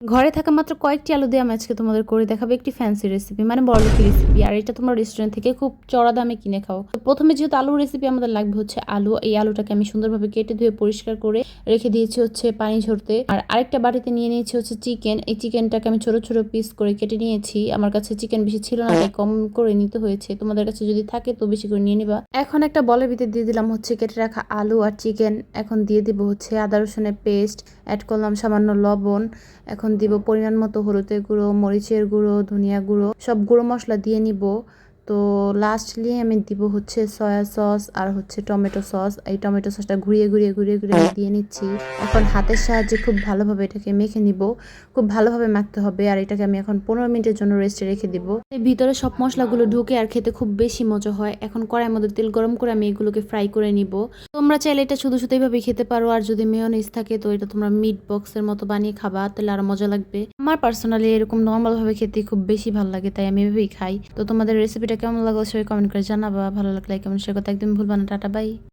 ঘরে থাকা মাত্র কয়েকটি আলু দিয়ে আমি আজকে তোমাদের করে দেখাবো একটি ফ্যান্সি রেসিপি, মানে বড়লোকি রেসিপি। আর এটা তোমরা রেস্টুরেন্ট থেকে খুব চড়া দামে কিনে খাও। তো প্রথমে যেহেতু আলুর রেসিপি আমাদের লাগবে হচ্ছে আলু। এই আলুটাকে আমি সুন্দরভাবে কেটে ধুয়ে পরিষ্কার করে রেখে দিয়েছি হচ্ছে পানি ঝরতে। আর আরেকটা বাটিতে নিয়ে নিয়েছি হচ্ছে চিকেন। এই চিকেনটাকে আমি ছোট ছোট পিস করে কেটে নিয়েছি। আমার কাছে চিকেন বেশি ছিল না, তাই কম করে নিতে হয়েছে। তোমাদের কাছে যদি থাকে তো বেশি করে নিয়ে নিবা। এখন একটা বলের ভিতরে দিয়ে দিলাম হচ্ছে কেটে রাখা আলু আর চিকেন। এখন দিয়ে দিব হচ্ছে আদা রসুনের পেস্ট, অ্যাড করলাম সামান্য লবণ। এখন দিব পরিমাণ মতো হলুদের গুঁড়ো, মরিচের গুঁড়ো, ধনিয়া গুঁড়ো, সব গুঁড়ো মশলা দিয়ে নিব। তো লাস্টলি আমি দিব হচ্ছে সয়া সস আর হচ্ছে টমেটো সস। এই টমেটো সসটা ঘুরিয়ে ঘুরিয়ে ঘুরিয়ে ঘুরিয়ে আমি দিয়ে নিচ্ছি। এখন হাতের সাহায্যে খুব ভালোভাবে এটাকে মেখে নিব। খুব ভালোভাবে মাখতে হবে। আর এটাকে আমি এখন 15 মিনিটের জন্য রেস্টে রেখে দিব। এর ভিতরে সব মশলাগুলো ঢুকে আর খেতে খুব বেশি মজা হয়। এখন কড়াইয়ের মধ্যে তেল গরম করে আমি এগুলোকে ফ্রাই করে নিব। তোমরা চাইলে এটা শুধু শুধু এইভাবে খেতে পারো, আর যদি মেয়োনিজ থাকে তো এটা তোমরা মিট বক্সের মতো বানিয়ে খাবা, তাহলে আরো মজা লাগবে। আমার পার্সোনালি এরকম নর্মাল ভাবে খেতে খুব বেশি ভালো লাগে, তাই আমি এভাবেই খাই। তো তোমাদের রেসিপিটা কেমন লাগলো সবাই কমেন্ট করে জানাবা। ভালো লাগলে কেমন শেয়ার করতে একদম ভুলবা না। Tata bye.